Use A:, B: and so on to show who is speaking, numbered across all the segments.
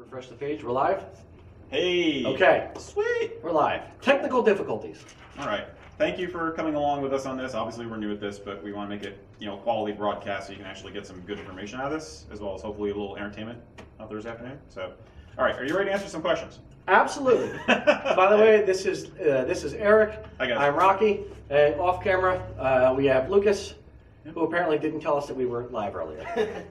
A: Refresh the page. We're live?
B: Hey!
A: Okay.
B: Sweet!
A: We're live. Technical difficulties.
B: All right. Thank you for coming along with us on this. Obviously, we're new at this, but we want to make it, quality broadcast so you can actually get some good information out of this, as well as hopefully a little entertainment on Thursday afternoon. So, all right. Are you ready to answer some questions?
A: Absolutely. By the way, this is Eric. I'm Rocky. And off camera, we have Lucas, who apparently didn't tell us that we weren't live earlier.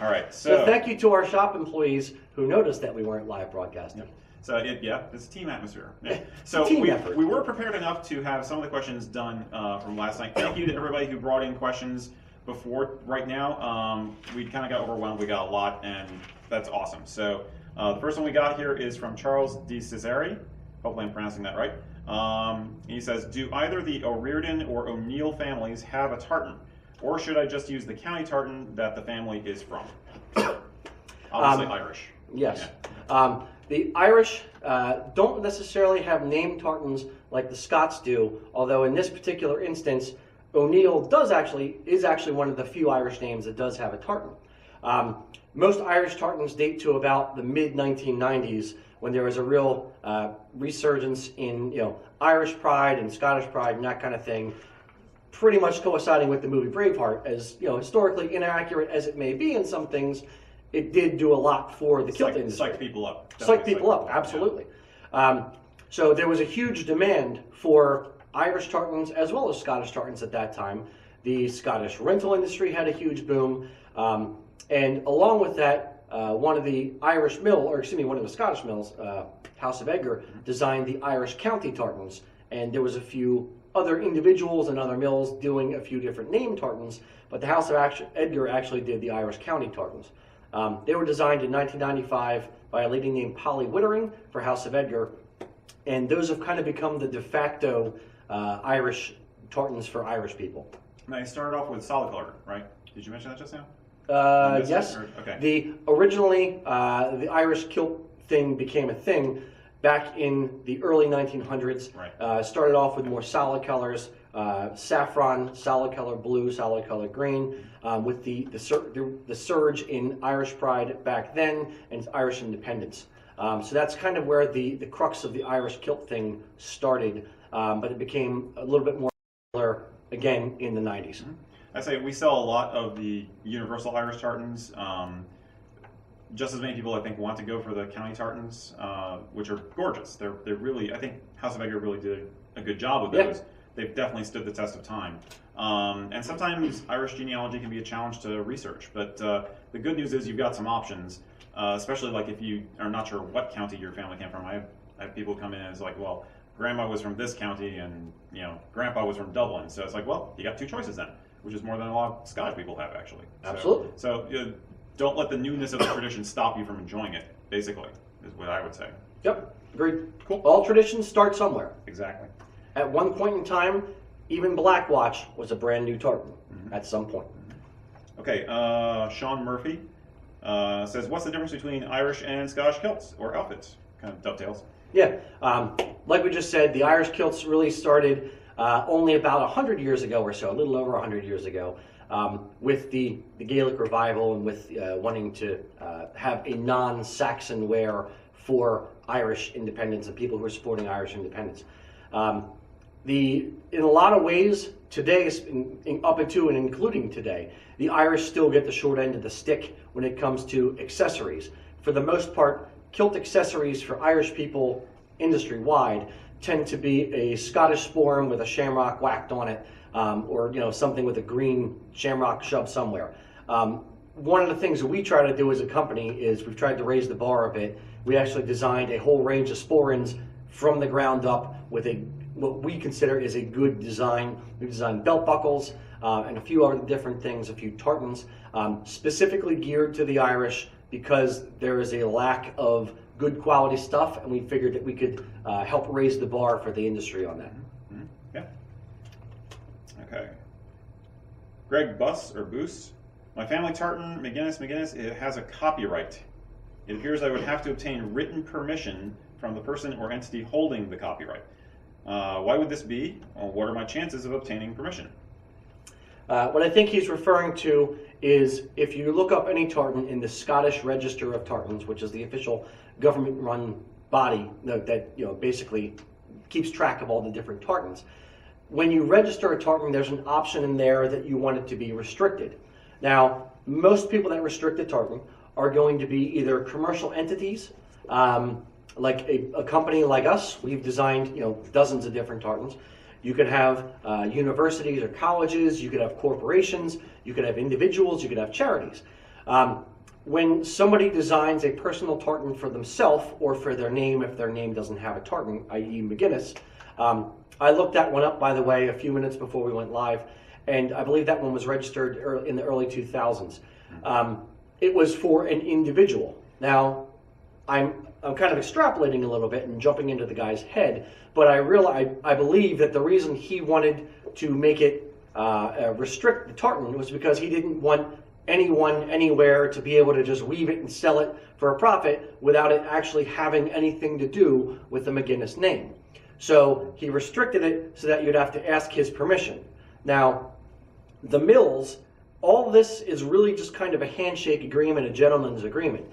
B: All right.
A: So thank you to our shop employees who noticed that we weren't live broadcasting.
B: Yep. So it's a team atmosphere. Yeah. So
A: effort.
B: We were prepared enough to have some of the questions done from last night. Thank you to everybody who brought in questions before. Right now, we kind of got overwhelmed. We got a lot, and that's awesome. So the first one we got here is from Charles D. Cesare. Hopefully I'm pronouncing that right. He says, do either the O'Riordan or O'Neill families have a tartan? Or should I just use the county tartan that the family is from? Obviously Irish.
A: Yes. Yeah. The Irish don't necessarily have named tartans like the Scots do, although in this particular instance, O'Neill is actually one of the few Irish names that does have a tartan. Most Irish tartans date to about the mid-1990s, when there was a real resurgence in Irish pride and Scottish pride and that kind of thing, pretty much coinciding with the movie Braveheart. As historically inaccurate as it may be in some things, it did do a lot for the kilt industry.
B: Psych people up.
A: Psych people up, absolutely. Yeah. So there was a huge demand for Irish tartans as well as Scottish tartans at that time. The Scottish rental industry had a huge boom, and along with that, one of the Scottish mills, House of Edgar, designed the Irish county tartans, and there was a few other individuals and other mills doing a few different name tartans, but the House of Edgar actually did the Irish county tartans. They were designed in 1995 by a lady named Polly Wittering for House of Edgar, and those have kind of become the de facto Irish tartans for Irish people.
B: Now, you started off with solid color, right? Did you mention that just now?
A: Yes.
B: Okay.
A: Originally, the Irish kilt thing became a thing back in the early 1900s.
B: Right.
A: Started off with more solid colors, saffron, solid color blue, solid color green, with the surge in Irish pride back then and Irish independence. So that's kind of where the crux of the Irish kilt thing started, but it became a little bit more popular again in the 90s.
B: Mm-hmm. I say we sell a lot of the universal Irish tartans. Just as many people, I think, want to go for the county tartans, which are gorgeous. They're really, I think House of Edgar really did a good job with those. Yeah. They've definitely stood the test of time. And sometimes Irish genealogy can be a challenge to research, but the good news is you've got some options, especially like if you are not sure what county your family came from. I have people come in and it's like, well, grandma was from this county and grandpa was from Dublin. So it's like, well, you got two choices then, which is more than a lot of Scottish people have actually.
A: Absolutely.
B: So don't let the newness of the tradition stop you from enjoying it, basically, is what I would say.
A: Yep, agreed.
B: Cool.
A: All traditions start somewhere.
B: Exactly.
A: At one point in time, even Black Watch was a brand new tartan at some point.
B: Okay, Sean Murphy says, what's the difference between Irish and Scottish kilts or outfits? Kind of dovetails.
A: Yeah, like we just said, the Irish kilts really started only about 100 years ago or so, a little over 100 years ago. With the Gaelic revival and with wanting to have a non-Saxon wear for Irish independence and people who are supporting Irish independence. In a lot of ways, today, up into and including today, the Irish still get the short end of the stick when it comes to accessories. For the most part, kilt accessories for Irish people industry-wide tend to be a Scottish sporran with a shamrock whacked on it, or something with a green shamrock shoved somewhere. One of the things that we try to do as a company is we've tried to raise the bar a bit. We actually designed a whole range of sporrans from the ground up with what we consider is a good design. We've designed belt buckles and a few other different things, a few tartans, specifically geared to the Irish because there is a lack of good quality stuff, and we figured that we could help raise the bar for the industry on that.
B: Mm-hmm. Yeah. Okay. Greg Boos. My family tartan, McGinnis, it has a copyright. It appears I would have to obtain written permission from the person or entity holding the copyright. Why would this be? What are my chances of obtaining permission?
A: What I think he's referring to is if you look up any tartan in the Scottish Register of Tartans, which is the official government-run body that basically keeps track of all the different tartans. When you register a tartan, there's an option in there that you want it to be restricted. Now, most people that restrict a tartan are going to be either commercial entities, like a company like us. We've designed dozens of different tartans. You could have universities or colleges, you could have corporations, you could have individuals, you could have charities. When somebody designs a personal tartan for themselves or for their name, if their name doesn't have a tartan, i.e. McGinnis, I looked that one up, by the way, a few minutes before we went live, and I believe that one was registered in the early 2000s. It was for an individual. Now, I'm kind of extrapolating a little bit and jumping into the guy's head, but I believe that the reason he wanted to make it restrict the tartan was because he didn't want anyone anywhere to be able to just weave it and sell it for a profit without it actually having anything to do with the McGinnis name. So he restricted it so that you'd have to ask his permission. Now, the mills, all this is really just kind of a handshake agreement, a gentleman's agreement.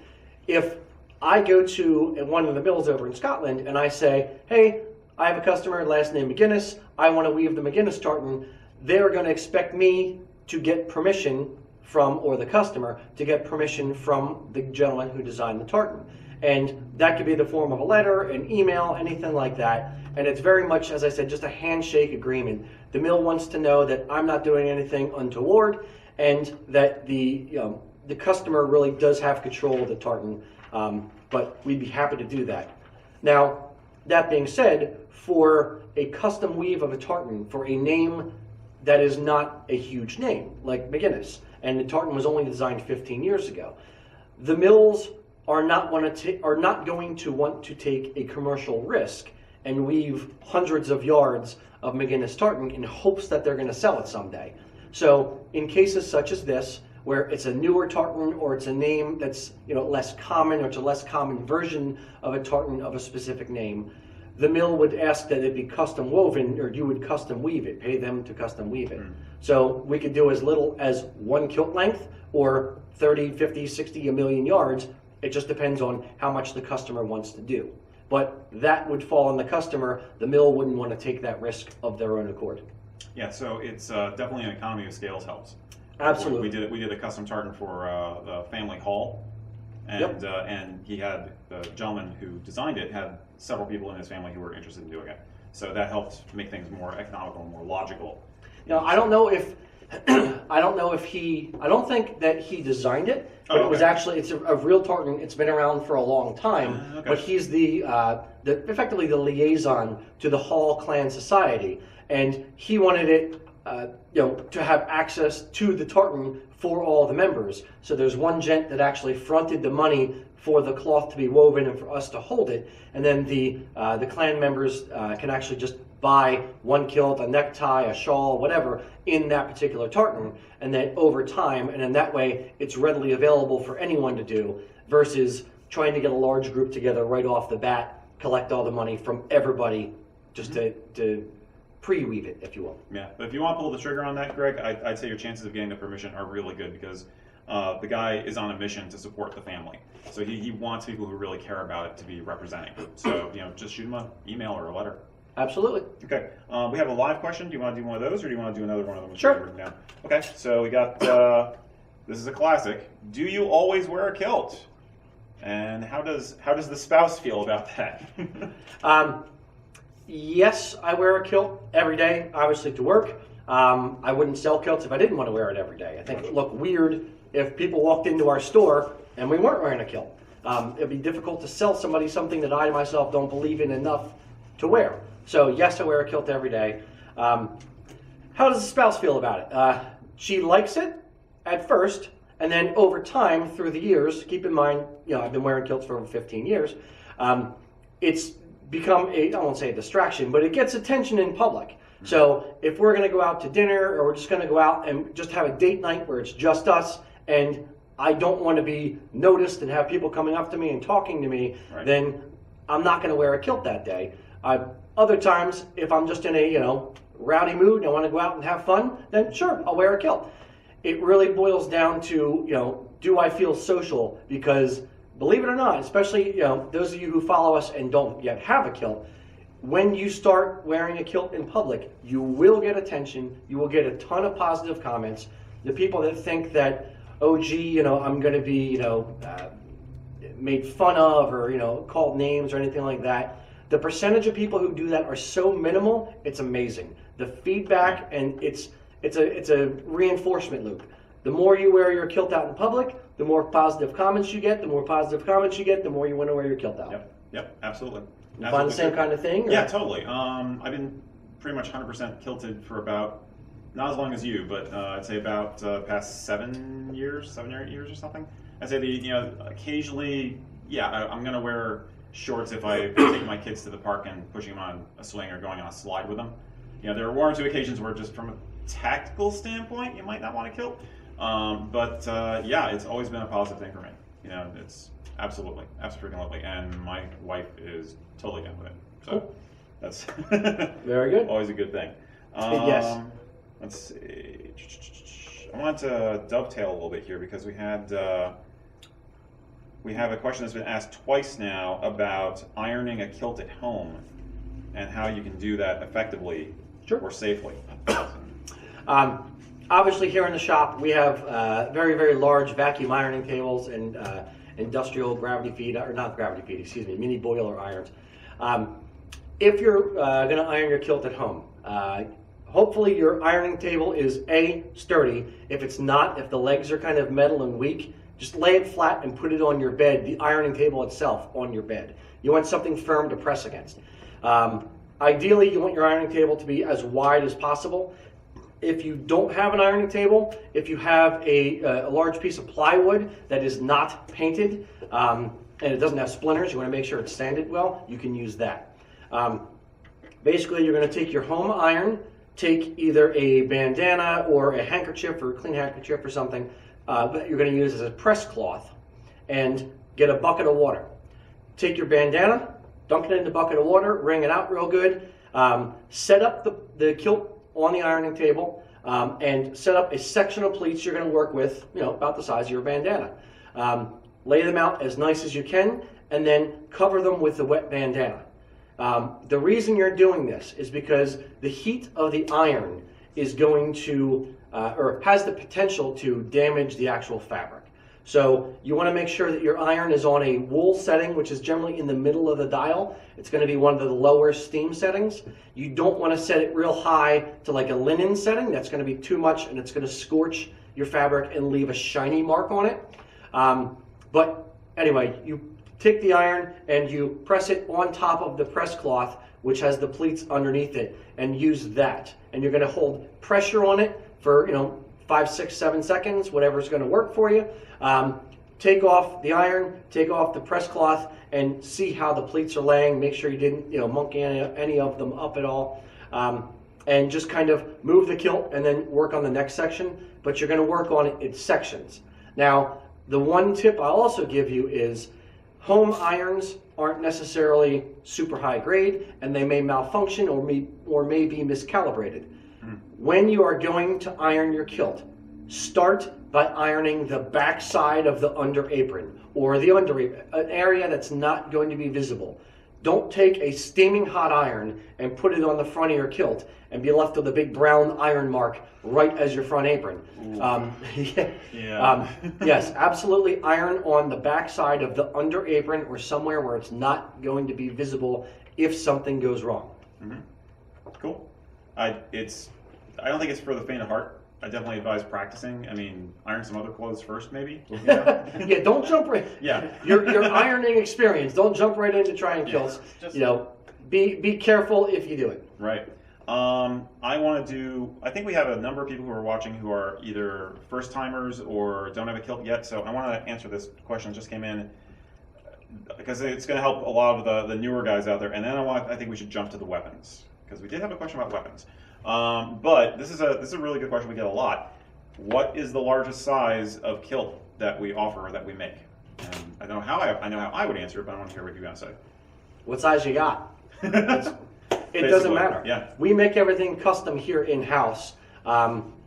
A: If I go to one of the mills over in Scotland and I say, hey, I have a customer, last name McGinnis, I want to weave the McGinnis tartan, they're going to expect me to get permission from, or the customer, to get permission from the gentleman who designed the tartan. And that could be the form of a letter, an email, anything like that. And it's very much, as I said, just a handshake agreement. The mill wants to know that I'm not doing anything untoward and that the customer really does have control of the tartan, but we'd be happy to do that. Now, that being said, for a custom weave of a tartan for a name that is not a huge name, like McGinnis, and the tartan was only designed 15 years ago, the mills are not going to want to take a commercial risk and weave hundreds of yards of McGinnis tartan in hopes that they're going to sell it someday. So in cases such as this, where it's a newer tartan or it's a name that's less common, or it's a less common version of a tartan of a specific name, the mill would ask that it be custom woven, or you would custom weave it, pay them to custom weave it. So we could do as little as 1 kilt length or 30, 50, 60, a million yards. It just depends on how much the customer wants to do. But that would fall on the customer. The mill wouldn't want to take that risk of their own accord. Yeah,
B: so it's definitely an economy of scales helps.
A: Absolutely.
B: We did a custom tartan for the family hall, and and he had the gentleman who designed it had several people in his family who were interested in doing it. So that helped make things more economical, more logical.
A: I don't know if I don't think that he designed it, but it was actually, it's a real tartan. It's been around for a long time, but he's effectively the liaison to the Hall Clan Society, and he wanted it to have access to the tartan for all the members. So there's one gent that actually fronted the money for the cloth to be woven and for us to hold it, and then the clan members can actually just buy 1 kilt, a necktie, a shawl, whatever, in that particular tartan, and then over time, and in that way, it's readily available for anyone to do, versus trying to get a large group together right off the bat, collect all the money from everybody just to pre-weave it, if you will.
B: Yeah, but if you want to pull the trigger on that, Greg, I'd say your chances of getting the permission are really good, because the guy is on a mission to support the family. So he wants people who really care about it to be representing. So, just shoot him an email or a letter.
A: Absolutely.
B: Okay, we have a live question. Do you want to do one of those, or do you want to do another one of them?
A: Sure.
B: Down? Okay, so we got, this is a classic. Do you always wear a kilt? And how does the spouse feel about that?
A: Yes, I wear a kilt every day, obviously to work. I wouldn't sell kilts if I didn't want to wear it every day. I think it would look weird if people walked into our store and we weren't wearing a kilt. It'd be difficult to sell somebody something that I myself don't believe in enough to wear. So yes, I wear a kilt every day. How does the spouse feel about it? She likes it at first, and then over time, through the years, keep in mind, I've been wearing kilts for over 15 years, it's become I won't say a distraction, but it gets attention in public. So if we're going to go out to dinner, or we're just going to go out and just have a date night where it's just us, and I don't want to be noticed and have people coming up to me and talking to me, then I'm not going to wear a kilt that day. Other times, if I'm just in a rowdy mood and I want to go out and have fun, then sure, I'll wear a kilt. It really boils down to, do I feel social? Because believe it or not, especially those of you who follow us and don't yet have a kilt, when you start wearing a kilt in public, you will get attention. You will get a ton of positive comments. The people that think that, oh gee, I'm going to be, made fun of or called names or anything like that. The percentage of people who do that are so minimal, it's amazing. The feedback, and it's a reinforcement loop. The more you wear your kilt out in public, the more positive comments you get. The more positive comments you get, the more you want to wear your kilt out.
B: Yep, absolutely.
A: You find the same kind of thing? Or?
B: Yeah, totally. I've been pretty much 100% kilted for about, not as long as you, but I'd say about past 7 or 8 years or something. I'd say occasionally, I'm going to wear shorts if I take my kids to the park and pushing them on a swing or going on a slide with them. There are 1 or 2 occasions where just from a tactical standpoint, you might not want to kilt. But it's always been a positive thing for me. It's absolutely lovely. And my wife is totally down with it. So
A: cool.
B: That's
A: very good.
B: Always a good thing.
A: Yes.
B: Let's see. I want to dovetail a little bit here because we have a question that's been asked twice now about ironing a kilt at home and how you can do that effectively or safely.
A: Obviously, here in the shop, we have very, very large vacuum ironing tables and industrial mini boiler irons. If you're going to iron your kilt at home, hopefully your ironing table is sturdy. If it's not, if the legs are kind of metal and weak, just lay it flat and put it on your bed, the ironing table itself on your bed. You want something firm to press against. Ideally, you want your ironing table to be as wide as possible. If you don't have an ironing table, if you have a large piece of plywood that is not painted and it doesn't have splinters, you want to make sure it's sanded well, you can use that. Basically, you're going to take your home iron, take either a bandana or a handkerchief or a clean handkerchief or something that you're going to use as a press cloth, and get a bucket of water. Take your bandana, dunk it in the bucket of water, wring it out real good, set up the kilt on the ironing table, and set up a section of pleats you're going to work with, about the size of your bandana. Lay them out as nice as you can, and then cover them with the wet bandana. The reason you're doing this is because the heat of the iron is going to, or has the potential to damage the actual fabric. So you want to make sure that your iron is on a wool setting, which is generally in the middle of the dial. It's going to be one of the lower steam settings. You don't want to set it real high to like a linen setting. That's going to be too much, and it's going to scorch your fabric and leave a shiny mark on it. But anyway, you take the iron and you press it on top of the press cloth, which has the pleats underneath it, and use that. And you're going to hold pressure on it for 5, 6, 7 seconds, whatever's going to work for you. Take off the iron, take off the press cloth, and see how the pleats are laying. Make sure you didn't monkey any of them up at all. And just kind of move the kilt and then work on the next section. But you're going to work on it in sections. Now, the one tip I'll also give you is home irons aren't necessarily super high grade, and they may malfunction or may be miscalibrated. When you are going to iron your kilt, start by ironing the back side of the under apron or the under apron, an area that's not going to be visible. Don't take a steaming hot iron and put it on the front of your kilt and be left with a big brown iron mark right as your front apron. Yes, absolutely iron on the back side of the under apron or somewhere where it's not going to be visible if something goes wrong.
B: Cool. I don't think it's for the faint of heart. I definitely advise practicing. I mean, iron some other clothes first, maybe.
A: Yeah, don't jump right. Yeah, your ironing experience. Don't jump right into trying kilts. Be careful if you do it.
B: Right. I think we have a number of people who are watching who are either first timers or don't have a kilt yet. So I want to answer this question that just came in because it's going to help a lot of the newer guys out there. And then I think we should jump to the weapons because we did have a question about weapons. But this is a really good question we get a lot. What is the largest size of kilt that we offer or that we make? And I know how I would answer it, but I want to hear what you guys say.
A: What size you got? It doesn't matter.
B: Yeah.
A: We make everything custom here in-house.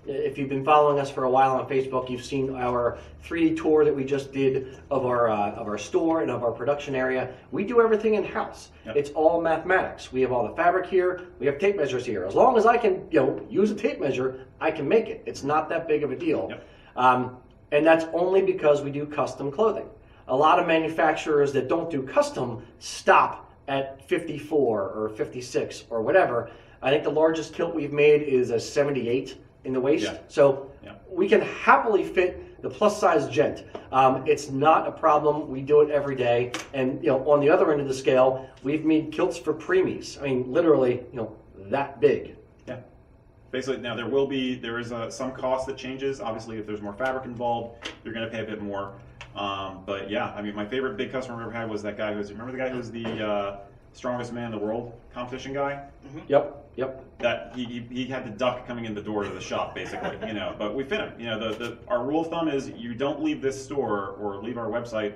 A: If you've been following us for a while on Facebook, you've seen our 3D tour that we just did of our store and of our production area. We do everything in-house.
B: Yep.
A: It's all mathematics. We have all the fabric here. We have tape measures here. As long as I can, use a tape measure, I can make it. It's not that big of a deal.
B: Yep.
A: And that's only because we do custom clothing. A lot of manufacturers that don't do custom stop at 54 or 56 or whatever. I think the largest kilt we've made is a 78 in the waist.
B: Yeah.
A: So
B: Yeah.
A: we can happily fit the plus size gent. It's not a problem. We do it every day. And on the other end of the scale, we've made kilts for preemies. I mean, literally, that big.
B: Yeah. Basically, now there is some cost that changes. Obviously, if there's more fabric involved, you're going to pay a bit more. But yeah, I mean, my favorite big customer I've ever had was that guy remember the guy who was the strongest man in the world competition guy?
A: Mm-hmm. Yep.
B: That he had the duck coming in the door to the shop, basically, but we fit him. Our rule of thumb is you don't leave this store or leave our website,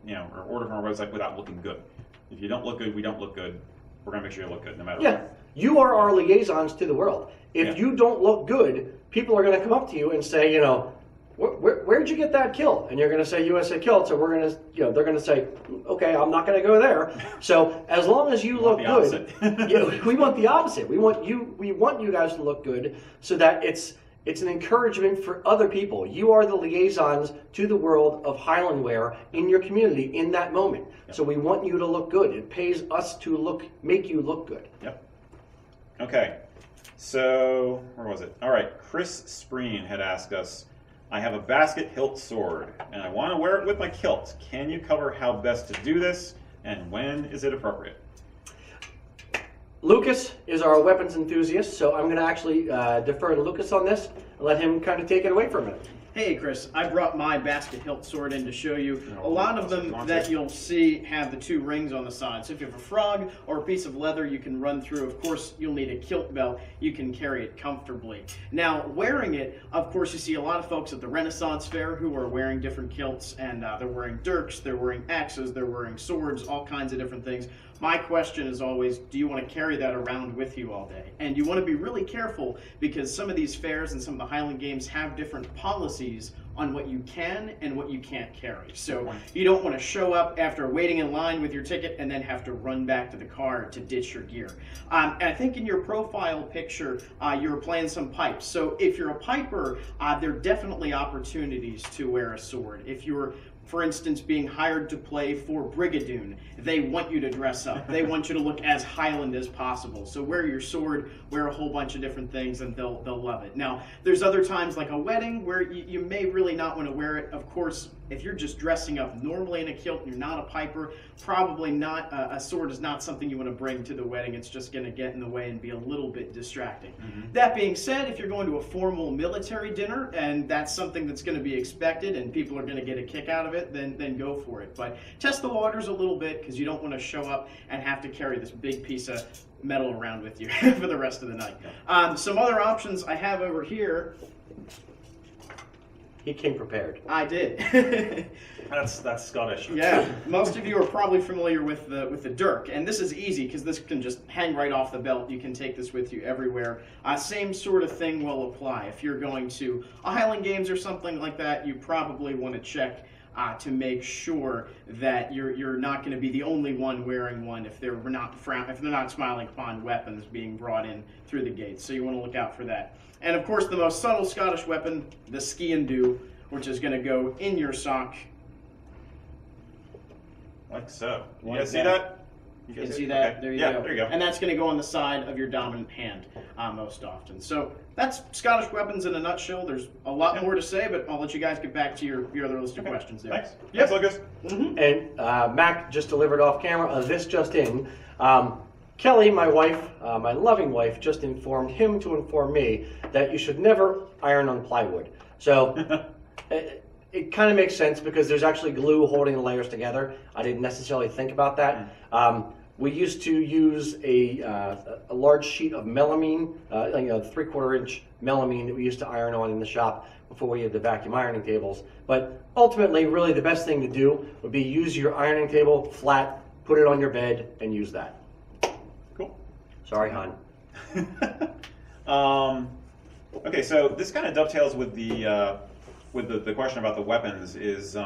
B: or order from our website without looking good. If you don't look good, we don't look good. We're going to make sure you look good no matter what.
A: You are our liaisons to the world. If you don't look good, people are going to come up to you and say, where'd you get that kilt? And you're going to say USA Kilts, or they're going to say, okay, I'm not going to go there. So as long as you look good, we want the opposite. We want you guys to look good, so that it's an encouragement for other people. You are the liaisons to the world of Highland wear in your community in that moment. Yep. So we want you to look good. It pays us to make you look good.
B: Yep. Okay. So where was it? All right. Chris Spreen had asked us, I have a basket hilt sword, and I want to wear it with my kilt. Can you cover how best to do this, and when is it appropriate?
A: Lucas is our weapons enthusiast, so I'm going to actually defer to Lucas on this and let him kind of take it away for a minute.
C: Hey Chris, I brought my basket hilt sword in to show you. A lot of them that you'll see have the 2 rings on the side. So if you have a frog or a piece of leather you can run through, of course you'll need a kilt belt. You can carry it comfortably. Now wearing it, of course you see a lot of folks at the Renaissance Fair who are wearing different kilts, and they're wearing dirks, they're wearing axes, they're wearing swords, all kinds of different things. My question is always, do you want to carry that around with you all day? And you want to be really careful, because some of these fairs and some of the Highland Games have different policies on what you can and what you can't carry. So you don't want to show up after waiting in line with your ticket and then have to run back to the car to ditch your gear. And I think in your profile picture, you were playing some pipes. So if you're a piper, there are definitely opportunities to wear a sword. If you're, for instance, being hired to play for Brigadoon, they want you to dress up. They want you to look as Highland as possible. So wear your sword, wear a whole bunch of different things, and they'll love it. Now, there's other times like a wedding where you may really not want to wear it. Of course, if you're just dressing up normally in a kilt and you're not a piper, probably not, a sword is not something you want to bring to the wedding. It's just going to get in the way and be a little bit distracting. Mm-hmm. That being said, if you're going to a formal military dinner and that's something that's going to be expected and people are going to get a kick out of it, then go for it. But test the waters a little bit, because you don't want to show up and have to carry this big piece of metal around with you for the rest of the night. Some other options I have over here.
A: He came prepared.
C: I did.
B: That's Scottish.
C: Yeah, most of you are probably familiar with the Dirk, and this is easy because this can just hang right off the belt. You can take this with you everywhere. Same sort of thing will apply. If you're going to a Highland Games or something like that, you probably want to check to make sure that you're not going to be the only one wearing one if they're not smiling upon weapons being brought in through the gates. So you want to look out for that. And of course, the most subtle Scottish weapon, the sgian dubh, which is going to go in your sock.
B: Like so. You guys see that?
C: You can see that.
B: Okay.
C: There you
B: Yeah,
C: go.
B: there you go.
C: And that's going to go on the side of your dominant hand most often. So that's Scottish weapons in a nutshell. There's a lot more to say, but I'll let you guys get back to your other list of questions there.
B: Thanks.
C: Yep.
B: Thanks, Lucas.
C: Mm-hmm.
A: And Mac just delivered off camera. This just in. Kelly, my wife, my loving wife, just informed him to inform me that you should never iron on plywood. So it kind of makes sense because there's actually glue holding the layers together. I didn't necessarily think about that. We used to use a large sheet of melamine, 3/4 inch melamine that we used to iron on in the shop before we had the vacuum ironing tables. But ultimately, really the best thing to do would be use your ironing table flat, put it on your bed, and use that.
B: Cool.
A: Sorry, hon.
B: Okay, so this kind of dovetails with the question about the weapons. Is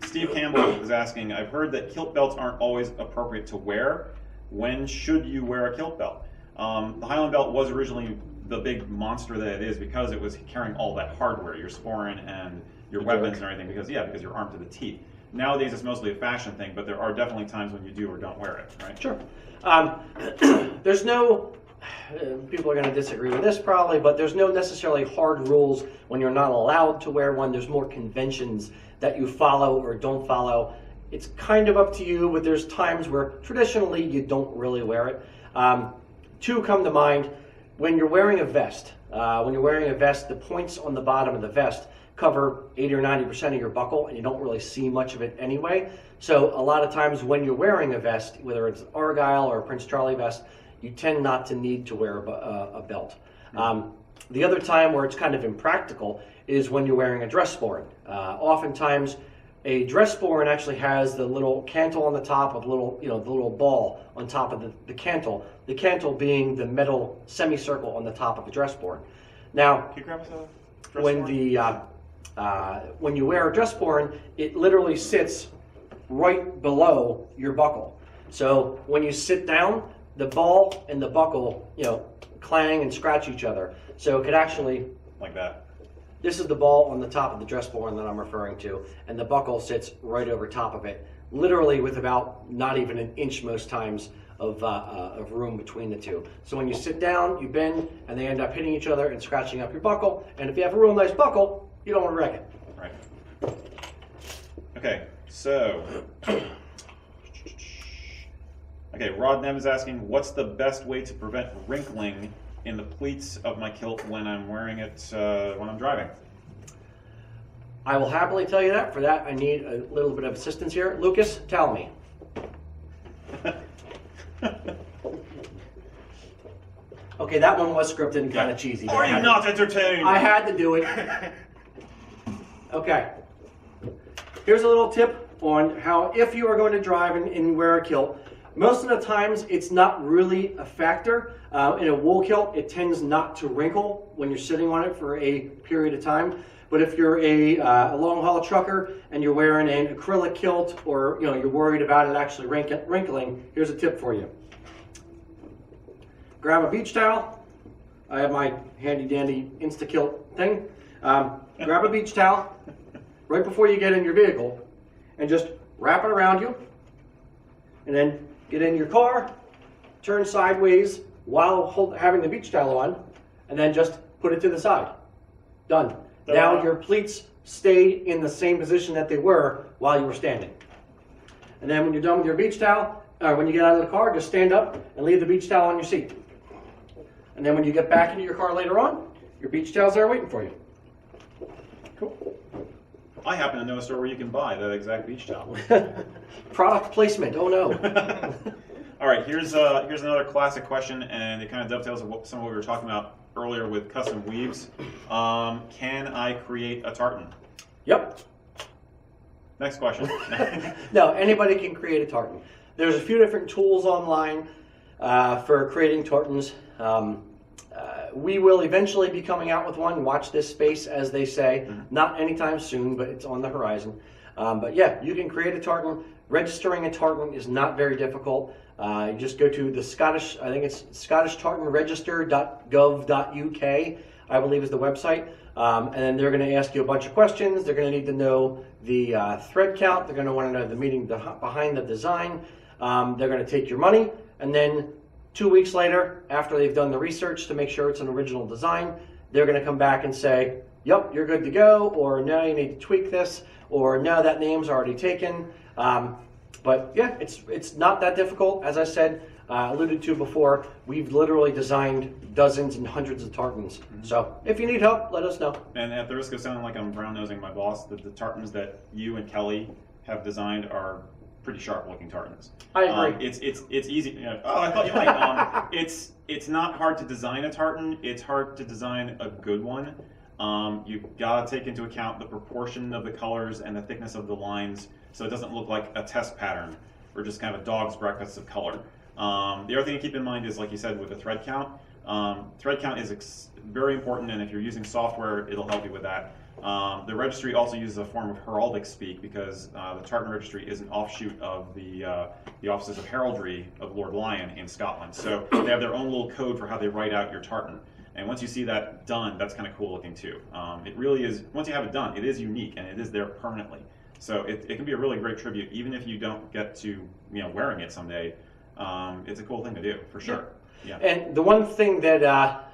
B: Steve Campbell is asking? I've heard that kilt belts aren't always appropriate to wear. When should you wear a kilt belt? The Highland belt was originally the big monster that it is because it was carrying all that hardware, your sporran and your weapons and everything. Because you're armed to the teeth. Nowadays, it's mostly a fashion thing, but there are definitely times when you do or don't wear it, right?
A: Sure. There's no. People are going to disagree with this probably, but there's no necessarily hard rules when you're not allowed to wear one. There's more conventions that you follow or don't follow. It's kind of up to you, but there's times where traditionally you don't really wear it. Two come to mind. When you're wearing a vest, the points on the bottom of the vest cover 80 or 90% of your buckle, and you don't really see much of it anyway. So a lot of times when you're wearing a vest, whether it's Argyle or a Prince Charlie vest, you tend not to need to wear a belt. The other time where it's kind of impractical is when you're wearing a dress sporran. Oftentimes, a dress sporran actually has the little cantle on the top of the little ball on top of the cantle. The cantle being the metal semicircle on the top of a dress sporran. Now,
B: Can you grab us a dress sporran?
A: when you wear a dress sporran, it literally sits right below your buckle. So when you sit down, the ball and the buckle, clang and scratch each other. So it could actually,
B: like that.
A: This is the ball on the top of the dress sporran that I'm referring to, and the buckle sits right over top of it, literally with about not even an inch most times of room between the two. So when you sit down, you bend, and they end up hitting each other and scratching up your buckle. And if you have a real nice buckle, you don't want to wreck it.
B: Right. Okay, so. Okay, Rod Nem is asking, what's the best way to prevent wrinkling in the pleats of my kilt when I'm wearing it when I'm driving?
A: I will happily tell you that. For that, I need a little bit of assistance here. Lucas, tell me. Okay, that one was scripted and kind of cheesy.
B: Are you not entertained?
A: I had to do it. Okay. Here's a little tip on how, if you are going to drive and wear a kilt, most of the times it's not really a factor. In a wool kilt, it tends not to wrinkle when you're sitting on it for a period of time. But if you're a long haul trucker and you're wearing an acrylic kilt, or you're worried about it actually wrinkling, here's a tip for you. Grab a beach towel. I have my handy dandy Insta-Kilt thing. Grab a beach towel right before you get in your vehicle and just wrap it around you, and then get in your car, turn sideways while having the beach towel on, and then just put it to the side. Done. Now your pleats stay in the same position that they were while you were standing. And then when you're done with your beach towel, or when you get out of the car, just stand up and leave the beach towel on your seat. And then when you get back into your car later on, your beach towel's there waiting for you.
B: Cool. I happen to know a store where you can buy that exact beach towel.
A: Product placement, oh no.
B: All right, here's another classic question, and it kind of dovetails with some of what we were talking about earlier with custom weaves. Can I create a tartan?
A: Yep.
B: Next question.
A: No, anybody can create a tartan. There's a few different tools online for creating tartans. We will eventually be coming out with one. Watch this space, as they say. Not anytime soon, but it's on the horizon. But yeah, you can create a tartan. Registering a tartan is not very difficult. You just go to the Scottish, I think it's scottishtartanregister.gov.uk, I believe is the website. And then they're going to ask you a bunch of questions. They're going to need to know the thread count. They're going to want to know the meaning behind the design. They're going to take your money, and then 2 weeks later, after they've done the research to make sure it's an original design, they're going to come back and say, yep, you're good to go, or no, you need to tweak this, or no, that name's already taken. But yeah, it's not that difficult. As I said, alluded to before, we've literally designed dozens and hundreds of tartans. So if you need help, let us know.
B: And at the risk of sounding like I'm brown-nosing my boss, the tartans that you and Kelly have designed are pretty sharp-looking tartans.
A: I agree.
B: It's easy. Oh, I thought you might. It's not hard to design a tartan. It's hard to design a good one. You've got to take into account the proportion of the colors and the thickness of the lines, so it doesn't look like a test pattern or just kind of a dog's breakfast of color. The other thing to keep in mind is, like you said, with the thread count is very important, and if you're using software, it'll help you with that. The registry also uses a form of heraldic speak because the Tartan Registry is an offshoot of the Offices of Heraldry of Lord Lyon in Scotland. So they have their own little code for how they write out your tartan. And once you see that done, that's kind of cool looking too. It really is, once you have it done, it is unique and it is there permanently. So it can be a really great tribute, even if you don't get to wearing it someday. It's a cool thing to do, for sure. Yeah.
A: And the one thing that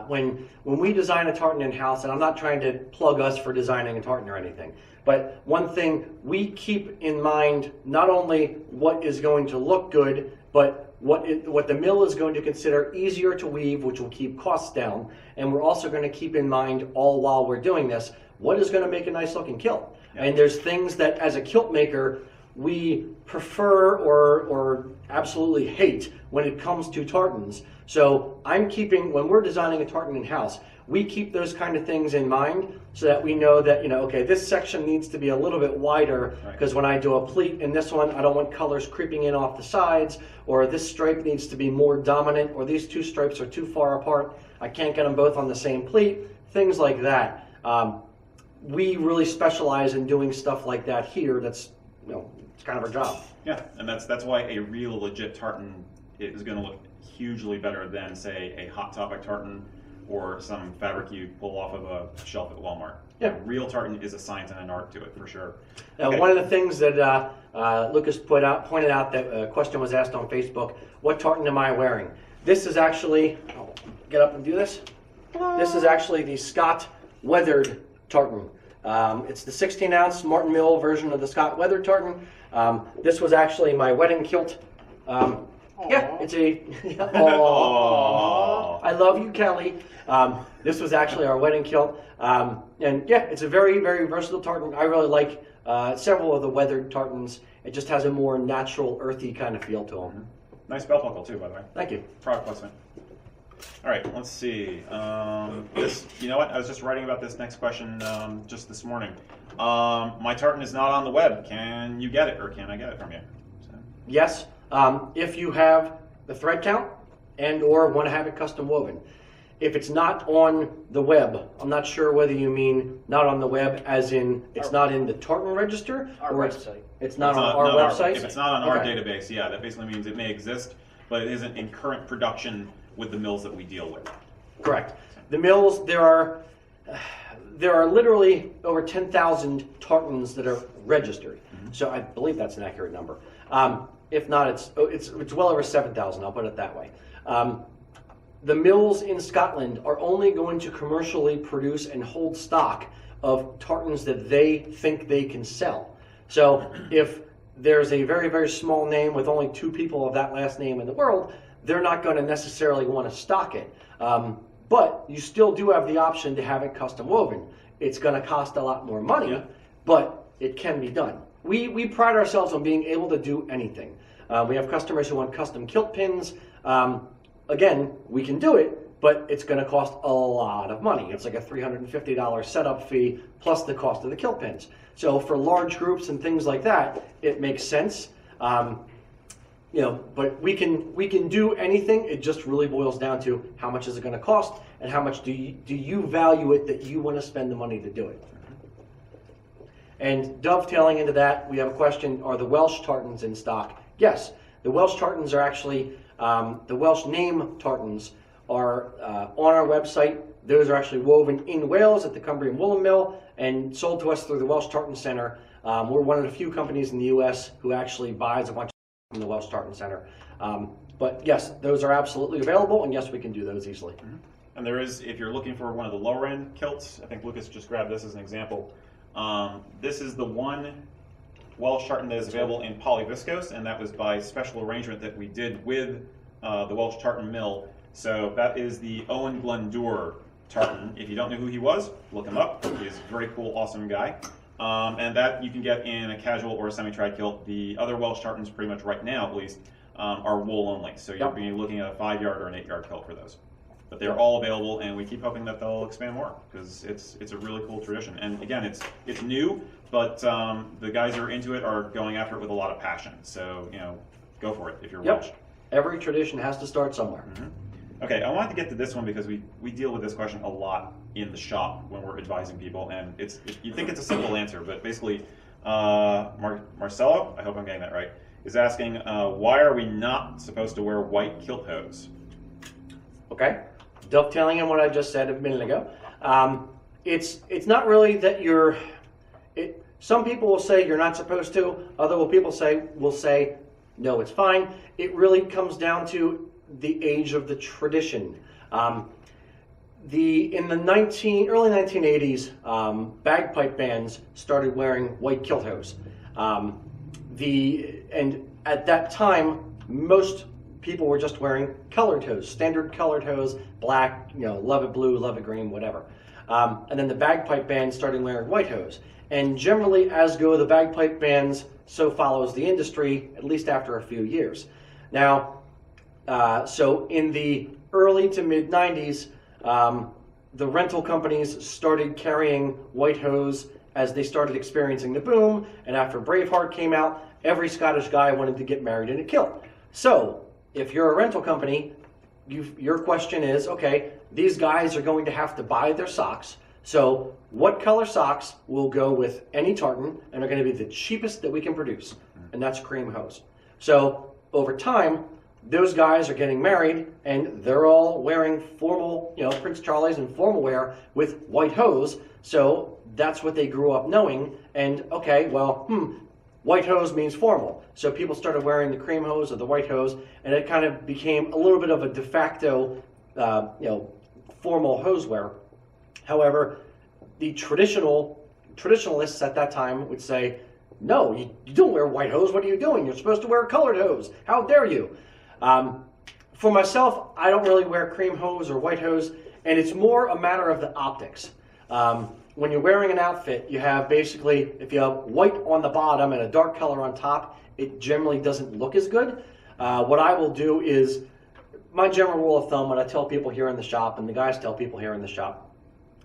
A: when we design a tartan in-house, and I'm not trying to plug us for designing a tartan or anything, but one thing we keep in mind, not only what is going to look good, but what the mill is going to consider easier to weave, which will keep costs down. And we're also going to keep in mind, all while we're doing this, what is going to make a nice looking kilt. Yeah. And there's things that as a kilt maker we prefer or absolutely hate when it comes to tartans. So when we're designing a tartan in-house, we keep those kind of things in mind so that we know that, okay, this section needs to be a little bit wider because when I do a pleat in this one, I don't want colors creeping in off the sides, or this stripe needs to be more dominant, or these two stripes are too far apart. I can't get them both on the same pleat, things like that. We really specialize in doing stuff like that here. That's, it's kind of our job.
B: Yeah, and that's why a real legit tartan is going to look hugely better than, say, a Hot Topic tartan or some fabric you pull off of a shelf at Walmart.
A: Yeah.
B: A real tartan is a science and an art to it, for sure.
A: Now, one of the things that Lucas pointed out that a question was asked on Facebook, what tartan am I wearing? This is actually, I'll get up and do this. This is actually the Scott Weathered tartan. It's the 16-ounce Martin Mill version of the Scott Weathered tartan. This was actually my wedding kilt. Yeah, it's a. Aww. I love you, Kelly. This was actually our wedding kilt, and yeah, it's a very, very versatile tartan. I really like several of the weathered tartans. It just has a more natural, earthy kind of feel to them.
B: Nice belt buckle too, by the way.
A: Thank you.
B: Product placement. All right, let's see. This, you know what? I was just writing about this next question just this morning. My tartan is not on the web. Can you get it, or can I get it from you? So.
A: Yes, if you have the thread count and/or want to have it custom woven. If it's not on the web, I'm not sure whether you mean not on the web as in it's not in the tartan register,
C: or
A: website. It's not on our website.
B: If it's not on our database, yeah, that basically means it may exist, but it isn't in current production with the mills that we deal with.
A: Correct. The mills, there are literally over 10,000 tartans that are registered. Mm-hmm. So I believe that's an accurate number. If not, it's well over 7,000. I'll put it that way. The mills in Scotland are only going to commercially produce and hold stock of tartans that they think they can sell. So if there's a very, very small name with only 2 people of that last name in the world, they're not going to necessarily want to stock it. But you still do have the option to have it custom woven. It's going to cost a lot more money, but it can be done. We pride ourselves on being able to do anything. We have customers who want custom kilt pins. Again, we can do it, but it's going to cost a lot of money. It's like a $350 setup fee plus the cost of the kilt pins. So for large groups and things like that, it makes sense. But we can do anything. It just really boils down to how much is it going to cost and how much do you value it that you want to spend the money to do it. And dovetailing into that, we have a question, are the Welsh tartans in stock? Yes, the Welsh tartans are actually, the Welsh name tartans are on our website. Those are actually woven in Wales at the Cumbrian Woolen Mill and sold to us through the Welsh Tartan Center. We're one of the few companies in the U.S. who actually buys a bunch from the Welsh Tartan Center. But yes, those are absolutely available, and yes, we can do those easily.
B: Mm-hmm. And there is, if you're looking for one of the lower end kilts, I think Lucas just grabbed this as an example. This is the one Welsh tartan that is available in polyviscose, and that was by special arrangement that we did with the Welsh Tartan Mill. So that is the Owen Glendour tartan. If you don't know who he was, look him up. He's a very cool, awesome guy. And that you can get in a casual or a semi-trad kilt. The other Welsh tartans, pretty much right now at least, are wool only. So you'll be looking at a 5-yard or an 8-yard kilt for those. But they're all available, and we keep hoping that they'll expand more because it's a really cool tradition. And again, it's new, but the guys who are into it are going after it with a lot of passion. So go for it if you're Welsh.
A: Every tradition has to start somewhere.
B: Okay, I wanted to get to this one because we deal with this question a lot in the shop when we're advising people, and you think it's a simple answer, but basically, Marcelo, I hope I'm getting that right, is asking, why are we not supposed to wear white kilt hose?
A: Okay, dovetailing on what I just said a minute ago, it's not really that you're. Some people will say you're not supposed to. Other people will say no, it's fine. It really comes down to the age of the tradition. In the early 1980s, bagpipe bands started wearing white kilt hose. And at that time, most people were just wearing colored hose, standard colored hose, black, love it blue, love it green, whatever. And then the bagpipe band started wearing white hose. And generally, as go the bagpipe bands, so follows the industry, at least after a few years. Now, so in the early to mid 90s, the rental companies started carrying white hose as they started experiencing the boom. And after Braveheart came out, every Scottish guy wanted to get married in a kilt. So if you're a rental company, your question is, okay, these guys are going to have to buy their socks. So what color socks will go with any tartan and are going to be the cheapest that we can produce? And that's cream hose. So over time, those guys are getting married and they're all wearing formal, Prince Charlie's and formal wear with white hose. So that's what they grew up knowing. And okay, well, white hose means formal. So people started wearing the cream hose or the white hose, and it kind of became a little bit of a de facto, formal hose wear. However, the traditionalists at that time would say, no, you don't wear white hose. What are you doing? You're supposed to wear colored hose. How dare you? For myself, I don't really wear cream hose or white hose, and it's more a matter of the optics. When you're wearing an outfit, you have basically, if you have white on the bottom and a dark color on top, it generally doesn't look as good. What I will do is, my general rule of thumb, what I tell people here in the shop, and the guys tell people here in the shop,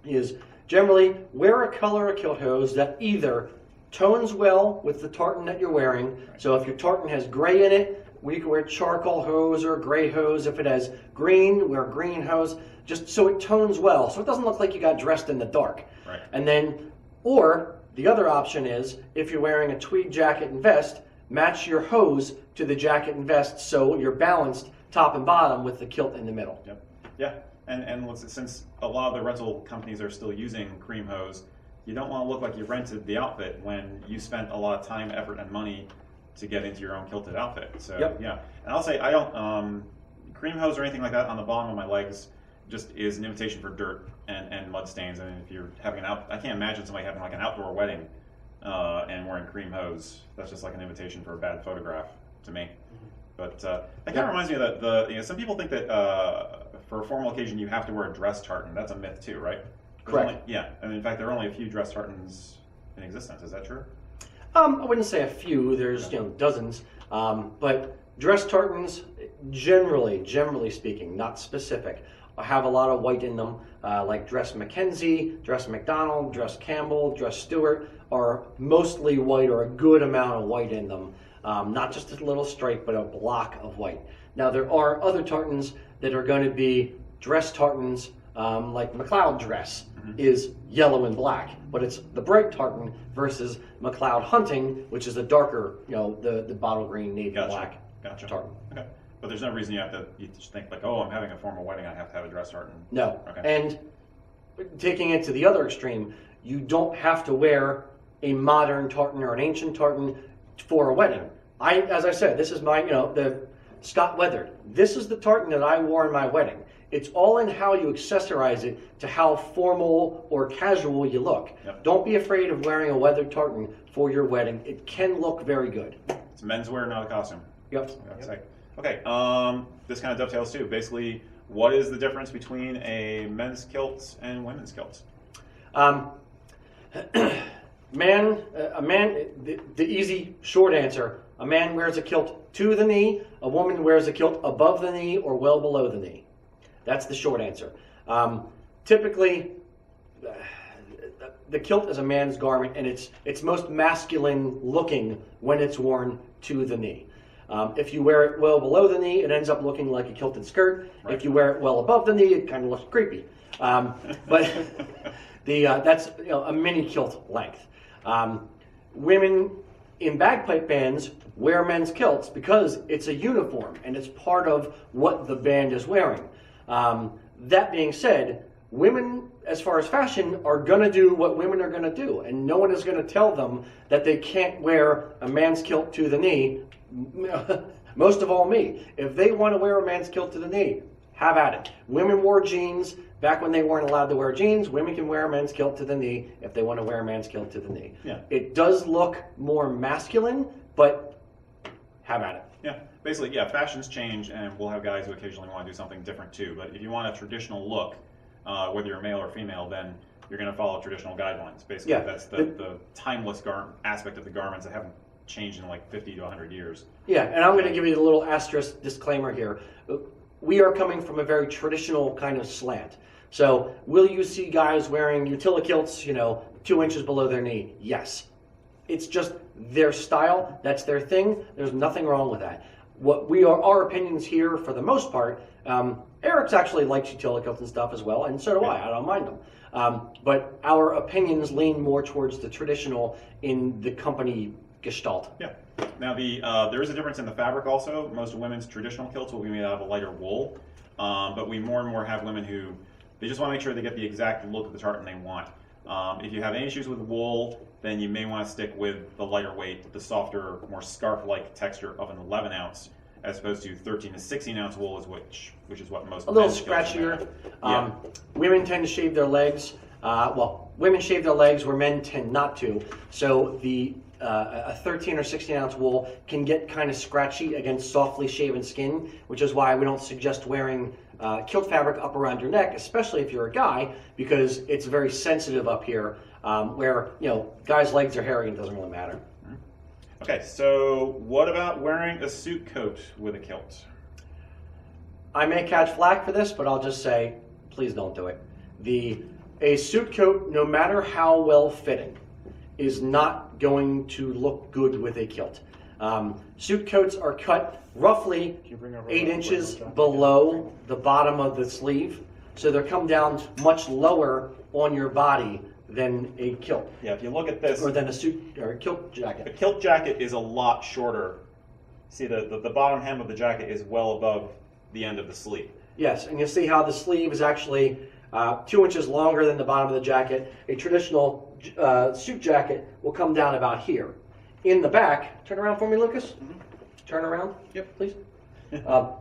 A: is generally wear a color of kilt hose that either tones well with the tartan that you're wearing. So if your tartan has gray in it, we can wear charcoal hose or gray hose. If it has green, wear green hose, just so it tones well, so it doesn't look like you got dressed in the dark.
B: Right.
A: And then, or the other option is, if you're wearing a tweed jacket and vest, match your hose to the jacket and vest so you're balanced top and bottom with the kilt in the middle.
B: Yep. Yeah. And since a lot of the rental companies are still using cream hose, you don't want to look like you rented the outfit when you spent a lot of time, effort, and money to get into your own kilted outfit. So yeah, and I'll say I don't cream hose or anything like that on the bottom of my legs just is an invitation for dirt and mud stains. I mean, if you're having I can't imagine somebody having like an outdoor wedding and wearing cream hose. That's just like an invitation for a bad photograph to me. But that kind of reminds me of that some people think that for a formal occasion you have to wear a dress tartan. That's a myth too, right?
A: Correct.
B: And in fact there are only a few dress tartans in existence. Is that true?
A: I wouldn't say a few. There's dozens, but dress tartans, generally speaking, not specific, have a lot of white in them. Like dress Mackenzie, dress McDonald, dress Campbell, dress Stewart are mostly white or a good amount of white in them. Not just a little stripe, but a block of white. Now there are other tartans that are going to be dress tartans, like McLeod dress is yellow and black, but it's the bright tartan versus McLeod hunting, which is a darker, the bottle green, navy black tartan.
B: Okay. But there's no reason you just think like, oh, I'm having a formal wedding, I have to have a dress tartan.
A: No.
B: Okay.
A: And taking it to the other extreme, you don't have to wear a modern tartan or an ancient tartan for a wedding. As I said, this is my, the Scott Weathered. This is the tartan that I wore in my wedding. It's all in how you accessorize it to how formal or casual you look.
B: Yep.
A: Don't be afraid of wearing a weathered tartan for your wedding. It can look very good.
B: It's menswear, not a costume.
A: Yep.
B: Okay, this kind of dovetails too. Basically, what is the difference between a men's kilt and women's kilt?
A: The easy short answer, a man wears a kilt to the knee, a woman wears a kilt above the knee or well below the knee. That's the short answer. Typically, the kilt is a man's garment, and it's most masculine looking when it's worn to the knee. If you wear it well below the knee, it ends up looking like a kilted skirt.
B: Right.
A: If you wear it well above the knee, it kind of looks creepy. But that's a mini kilt length. Women in bagpipe bands wear men's kilts because it's a uniform and it's part of what the band is wearing. That being said, women, as far as fashion, are going to do what women are going to do, and no one is going to tell them that they can't wear a man's kilt to the knee. Most of all me. If they want to wear a man's kilt to the knee, have at it. Women wore jeans back when they weren't allowed to wear jeans. Women can wear a man's kilt to the knee if they want to wear a man's kilt to the knee.
B: Yeah.
A: It does look more masculine, but have at it.
B: Yeah, basically, yeah, fashions change, and we'll have guys who occasionally want to do something different too. But if you want a traditional look, whether you're male or female, then you're going to follow traditional guidelines. Basically,
A: Yeah.
B: that's the timeless aspect of the garments that haven't changed in like 50 to 100 years.
A: Yeah, and I'm going to give you a little asterisk disclaimer here. We are coming from a very traditional kind of slant. So will you see guys wearing utility kilts, 2 inches below their knee? Yes. It's just their style. That's their thing. There's nothing wrong with that. Our opinions here, for the most part, Eric's actually likes utility kilts and stuff as well, and so do I. I don't mind them. But our opinions lean more towards the traditional in the company gestalt.
B: Yeah. Now there is a difference in the fabric also. Most women's traditional kilts will be made out of a lighter wool, but we more and more have women who they just want to make sure they get the exact look of the tartan they want. If you have any issues with wool, then you may want to stick with the lighter weight, the softer, more scarf-like texture of an 11 ounce, as opposed to 13 to 16 ounce wool, which is what most.
A: A little
B: men's kilts are made
A: scratchier.
B: of. Yeah.
A: Women tend to shave their legs. Women shave their legs where men tend not to. So a 13 or 16 ounce wool can get kind of scratchy against softly shaven skin, which is why we don't suggest wearing kilt fabric up around your neck, especially if you're a guy, because it's very sensitive up here, where guys' legs are hairy and it doesn't really matter.
B: Okay, so what about wearing a suit coat with a kilt?
A: I may catch flack for this, but I'll just say, please don't do it. A suit coat, no matter how well fitting, is not going to look good with a kilt. Suit coats are cut roughly 8 inches below the bottom of the sleeve, so they come down much lower on your body than a kilt.
B: Yeah, if you look at this,
A: Or than a suit or a kilt
B: a
A: jacket.
B: kilt jacket is a lot shorter. See, the bottom hem of the jacket is well above the end of the sleeve.
A: Yes, and you'll see how the sleeve is actually 2 inches longer than the bottom of the jacket. A traditional suit jacket will come down about here. In the back, turn around for me, Lucas. Turn around.
C: Yep.
A: Please.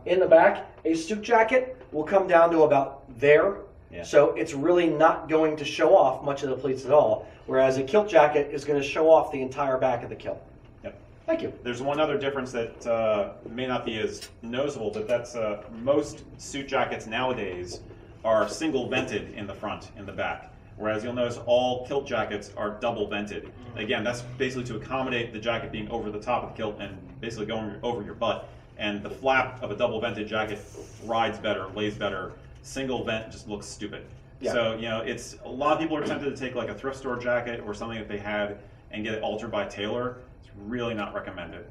A: In the back, a suit jacket will come down to about there.
B: Yeah.
A: So it's really not going to show off much of the pleats at all, whereas a kilt jacket is going to show off the entire back of the kilt.
B: Yep.
A: Thank you.
B: There's one other difference that may not be as noticeable, but that's most suit jackets nowadays are single vented in the front, in the back. Whereas you'll notice all kilt jackets are double vented. Again, that's basically to accommodate the jacket being over the top of the kilt and basically going over your butt. And the flap of a double vented jacket rides better, lays better. Single vent just looks stupid.
A: Yeah.
B: So, it's a lot of people are tempted to take like a thrift store jacket or something that they had and get it altered by a tailor. It's really not recommended.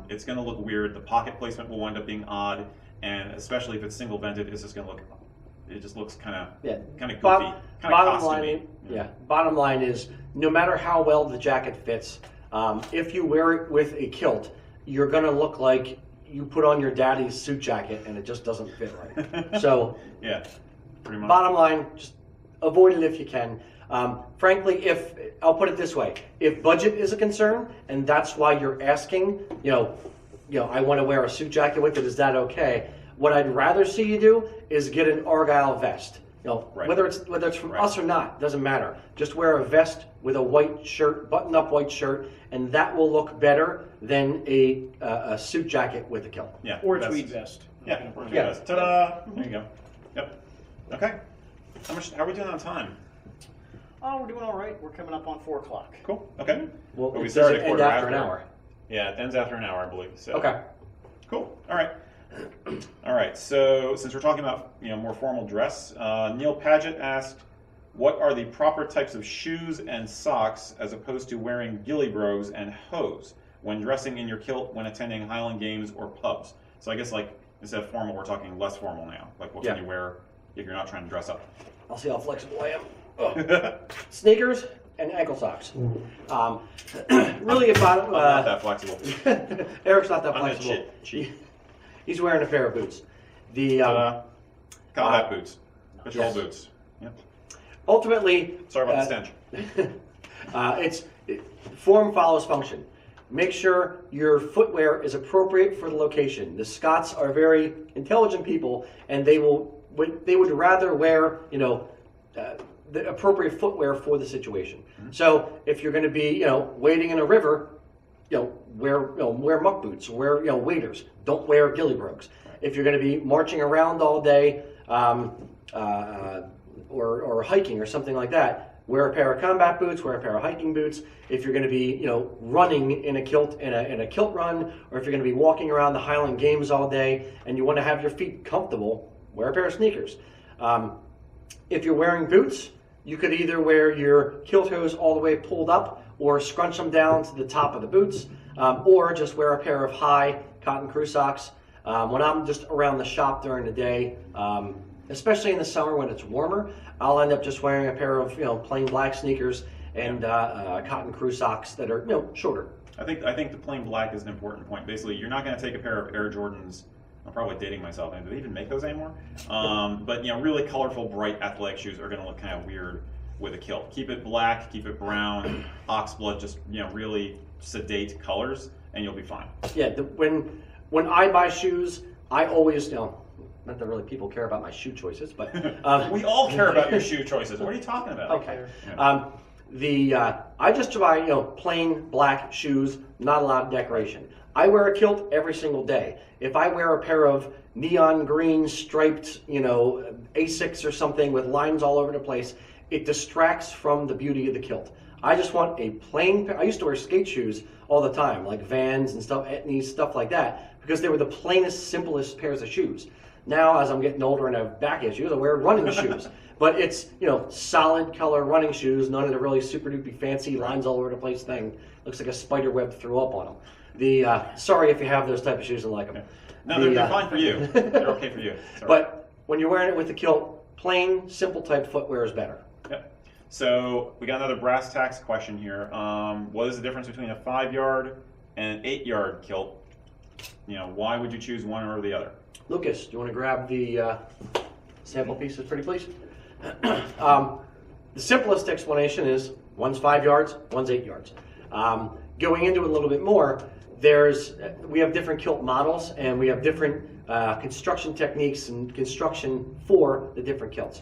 B: It's going to look weird. The pocket placement will wind up being odd, and especially if it's single vented, it's just going to look. It just looks kind of goofy, kind of costumey.
A: Bottom line is, no matter how well the jacket fits, if you wear it with a kilt, you're going to look like you put on your daddy's suit jacket and it just doesn't fit right. So,
B: yeah, pretty much.
A: Bottom line, just avoid it if you can. Frankly, I'll put it this way, if budget is a concern and that's why you're asking, I want to wear a suit jacket with it, is that okay? What I'd rather see you do is get an Argyle vest.
B: Right.
A: Whether it's from us or not, doesn't matter. Just wear a vest with a white shirt, button-up white shirt, and that will look better than a suit jacket with a kilt.
B: Yeah,
C: Or a tweed vest.
B: Yeah, or a tweed
A: Yeah.
B: vest. Ta-da! There you go. Yep. Okay. How are we doing on time?
C: Oh, we're doing all right. We're coming up on 4 o'clock.
B: Cool. Okay.
A: Well,
B: we
A: it
B: started
A: doesn't
B: a
A: end
B: quarter
A: after an hour.
B: Yeah, it ends after an hour, I believe. So.
A: Okay.
B: Cool. All right. All right. So since we're talking about more formal dress, Neil Paget asked, "What are the proper types of shoes and socks as opposed to wearing ghillie brogues and hose? when dressing in your kilt when attending Highland games or pubs. So I guess like instead of formal, we're talking less formal now. Like what can you wear if you're not trying to dress up?
A: I'll see how flexible I am. Oh. Sneakers and ankle socks. Really about...
B: I'm not that flexible.
A: Eric's not that
B: I'm
A: flexible.
B: cheap.
A: He's wearing a pair of boots. The
B: combat boots. Patrol boots. Yep.
A: Ultimately...
B: Sorry about the stench.
A: Form follows function. Make sure your footwear is appropriate for the location. The Scots are very intelligent people, and they would rather wear, the appropriate footwear for the situation. Mm-hmm. So if you're going to be, wading in a river, wear muck boots, wear, waders. Don't wear ghillie brogues. Right. If you're going to be marching around all day, or hiking or something like that, wear a pair of combat boots, wear a pair of hiking boots. If you're going to be, running in a kilt, in a kilt run, or if you're going to be walking around the Highland Games all day and you want to have your feet comfortable, wear a pair of sneakers. If you're wearing boots, you could either wear your kilt hose all the way pulled up or scrunch them down to the top of the boots, or just wear a pair of high cotton crew socks. When I'm just around the shop during the day, especially in the summer when it's warmer, I'll end up just wearing a pair of plain black sneakers and cotton crew socks that are shorter.
B: I think the plain black is an important point. Basically, you're not going to take a pair of Air Jordans. I'm probably dating myself. Do they even make those anymore? But really colorful, bright, athletic shoes are going to look kind of weird with a kilt. Keep it black, keep it brown, oxblood, just really sedate colors, and you'll be fine. Yeah.
A: When I buy shoes, I always not that really people care about my shoe choices, but
B: we all care about your shoe choices. What are you talking about?
A: Okay. I just buy plain black shoes, not a lot of decoration. I wear a kilt every single day. If I wear a pair of neon green striped, Asics or something with lines all over the place, it distracts from the beauty of the kilt. I just want a plain pair. I used to wear skate shoes all the time, like Vans and stuff, Etnies, stuff like that, because they were the plainest, simplest pairs of shoes. Now, as I'm getting older and I have back issues, I wear running shoes. But it's, solid color running shoes, none of the really super duper fancy lines all over the place thing. Looks like a spider web threw up on them. Sorry if you have those type of shoes and like them.
B: No, they're fine for you. They're okay for you.
A: But when you're wearing it with the kilt, plain, simple type footwear is better.
B: Yep. So we got another brass tacks question here. What is the difference between a 5-yard and an 8-yard kilt? Why would you choose one or the other?
A: Lucas, do you want to grab the sample pieces, pretty please? The simplest explanation is one's 5 yards, one's 8 yards. Going into it a little bit more, we have different kilt models and we have different construction techniques and construction for the different kilts.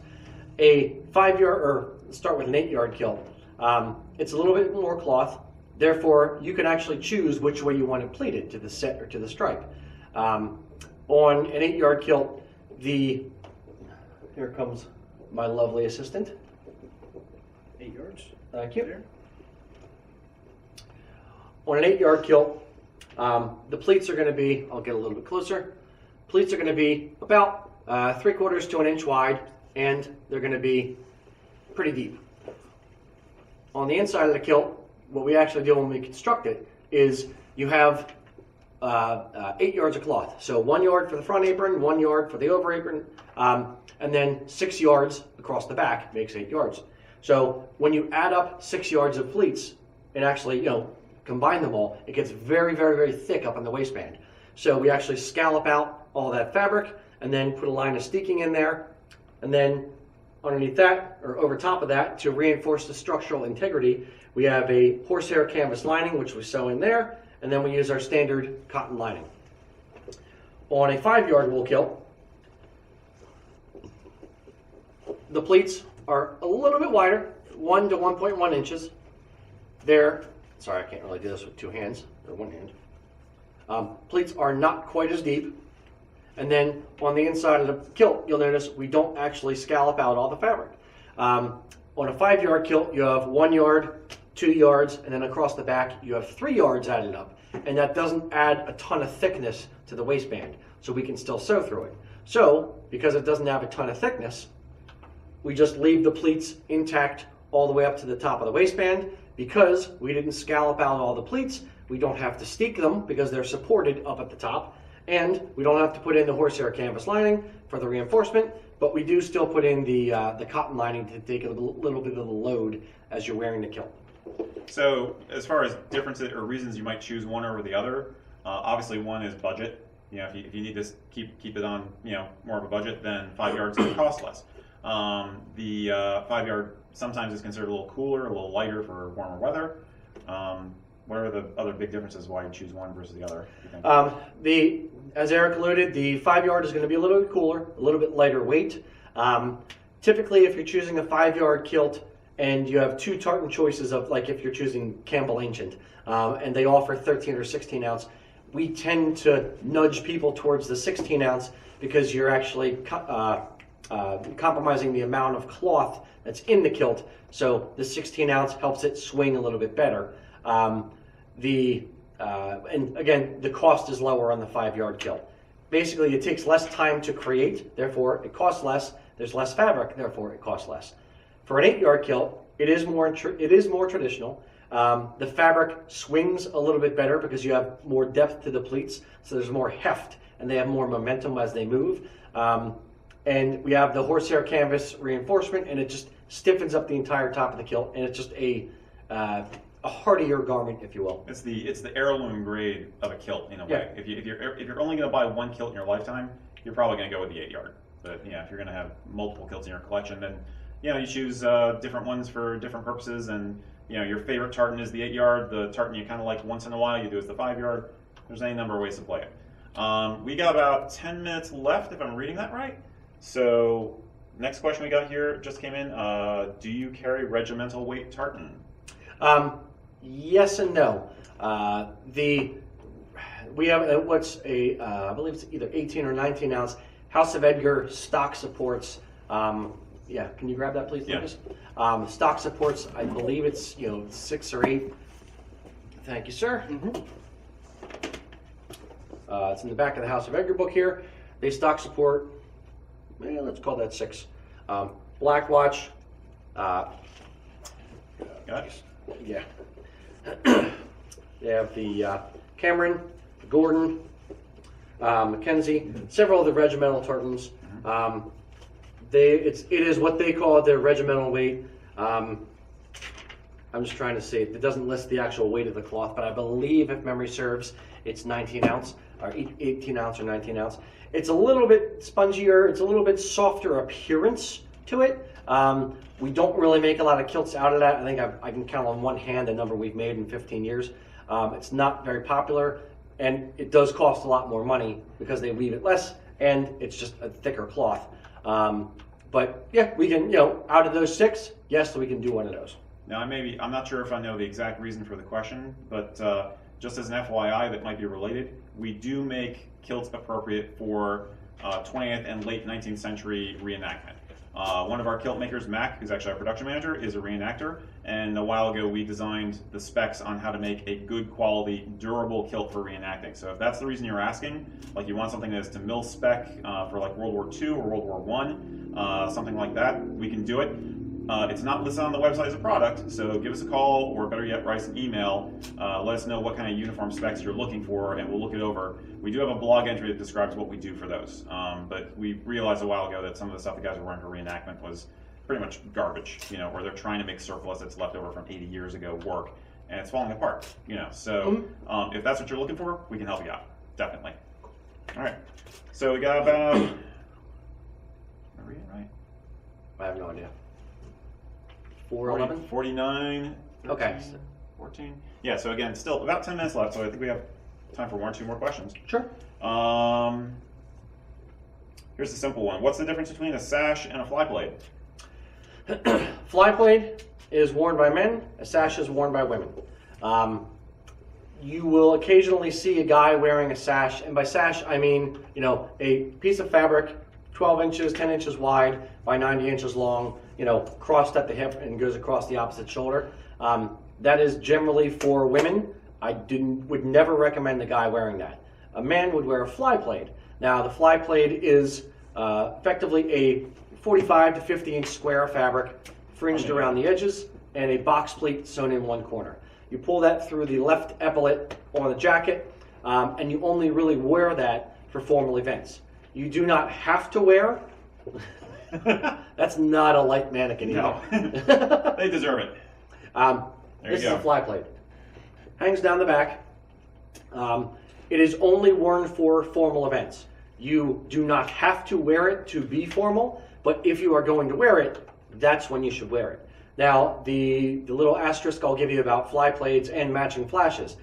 A: A 5-yard, or start with an 8-yard kilt, it's a little bit more cloth. Therefore, you can actually choose which way you want it pleated, to the set or to the stripe. On an 8-yard kilt, here comes my lovely assistant.
C: 8 yards.
A: Thank you. On an 8-yard kilt, the pleats are going to be, I'll get a little bit closer, pleats are going to be about 3/4 to an inch wide, and they're going to be pretty deep. On the inside of the kilt, what we actually do when we construct it is you have 8 yards of cloth. So 1 yard for the front apron, 1 yard for the over apron, and then 6 yards across the back makes 8 yards. So when you add up 6 yards of pleats and actually, combine them all, it gets very, very, very thick up on the waistband. So we actually scallop out all that fabric and then put a line of steeking in there, and then underneath that, or over top of that, to reinforce the structural integrity, we have a horsehair canvas lining, which we sew in there, and then we use our standard cotton lining. On a 5-yard wool kilt, the pleats are a little bit wider, 1 to 1.1 inches. Sorry, I can't really do this with 2 hands, or 1 hand. Pleats are not quite as deep. And then on the inside of the kilt, you'll notice we don't actually scallop out all the fabric. On a 5-yard kilt, you have 1 yard, 2 yards, and then across the back, you have 3 yards added up. And that doesn't add a ton of thickness to the waistband, so we can still sew through it. So, because it doesn't have a ton of thickness, we just leave the pleats intact all the way up to the top of the waistband. Because we didn't scallop out all the pleats, We don't have to steek them because they're supported up at the top. And we don't have to put in the horsehair canvas lining for the reinforcement, but we do still put in the cotton lining to take a little bit of the load as you're wearing the kilt.
B: So as far as differences or reasons you might choose one over the other, obviously one is budget. You know, if you need to keep it on, you know, more of a budget, then 5 yards going to cost less. The 5 yard sometimes is considered a little cooler, a little lighter for warmer weather. What are the other big differences why you choose one versus the other, you think?
A: As Eric alluded, the 5 yard is going to be a little bit cooler, a little bit lighter weight. Typically, if you're choosing a 5 yard kilt and you have two tartan choices of, like if you're choosing Campbell Ancient, and they offer 13 or 16 ounce, we tend to nudge people towards the 16 ounce because you're actually compromising the amount of cloth that's in the kilt. So the 16 ounce helps it swing a little bit better. And again, the cost is lower on the 5 yard kilt. Basically, it takes less time to create, therefore it costs less. There's less fabric, therefore it costs less. For an 8 yard kilt, it is more traditional. The fabric swings a little bit better because you have more depth to the pleats, so there's more heft and they have more momentum as they move. And we have the horsehair canvas reinforcement, and it just stiffens up the entire top of the kilt, and it's just a hardier garment, if you will.
B: It's the heirloom grade of a kilt in a way. If you're only going to buy one kilt in your lifetime, you're probably going to go with the 8 yard. But yeah, if you're going to have multiple kilts in your collection, then you choose different ones for different purposes. And your favorite tartan is the 8 yard. The tartan you kind of like once in a while, you do is the 5 yard. There's any number of ways to play it. We got about 10 minutes left, if I'm reading that right. So next question we got here just came in. Do you carry regimental weight tartan?
A: Yes and no. We have I believe it's either 18 or 19 ounce House of Edgar stock supports. Yeah, can you grab that, please, Lucas? Yeah. Stock supports. I believe it's 6 or 8. Thank you, sir. Mm-hmm. It's in the back of the House of Edgar book here. They stock support. Let's call that 6. Black watch.
B: Guys.
A: Yeah. They have the Cameron, the Gordon, Mackenzie, several of the regimental tartans. It is what they call their regimental weight. I'm just trying to see. It doesn't list the actual weight of the cloth, but I believe, if memory serves, it's 19 ounce or 18 ounce or 19 ounce. It's a little bit spongier. It's a little bit softer appearance to it. We don't really make a lot of kilts out of that. I think I can count on one hand the number we've made in 15 years. It's not very popular, and it does cost a lot more money because they weave it less, and it's just a thicker cloth. But yeah, we can, out of those 6, yes, we can do one of those.
B: Now, I'm not sure if I know the exact reason for the question, but just as an FYI that might be related, we do make kilts appropriate for 20th and late 19th century reenactment. One of our kilt makers, Mac, who's actually our production manager, is a reenactor, and a while ago we designed the specs on how to make a good quality, durable kilt for reenacting. So if that's the reason you're asking, like you want something that's to mil spec for like World War II or World War I, something like that, we can do it. It's not listed on the website as a product, so give us a call, or better yet, write us an email. Let us know what kind of uniform specs you're looking for, and we'll look it over. We do have a blog entry that describes what we do for those, but we realized a while ago that some of the stuff the guys were wearing for reenactment was pretty much garbage, where they're trying to make surplus that's left over from 80 years ago work, and it's falling apart, So if that's what you're looking for, we can help you out, definitely. All right, so we got about, am I reading right?
A: I have no idea. 4:11?
B: 49. 13,
A: okay.
B: 14. Yeah, so again, still about 10 minutes left, so I think we have time for 1 or 2 more questions.
A: Sure.
B: Here's a simple one. What's the difference between a sash and a fly blade?
A: Fly blade is worn by men, a sash is worn by women. You will occasionally see a guy wearing a sash, and by sash I mean, a piece of fabric 12 inches, 10 inches wide by 90 inches long, crossed at the hip and goes across the opposite shoulder. That is generally for women. I would never recommend the guy wearing that. A man would wear a fly blade. Now, the fly blade is effectively a 45 to 50 inch square of fabric fringed around the edges and a box pleat sewn in one corner. You pull that through the left epaulet on the jacket, and you only really wear that for formal events. You do not have to wear. That's not a light mannequin either.
B: No, they deserve it.
A: This is a fly plate. Hangs down the back. It is only worn for formal events. You do not have to wear it to be formal, but if you are going to wear it, that's when you should wear it. Now, the little asterisk I'll give you about fly plaids and matching flashes.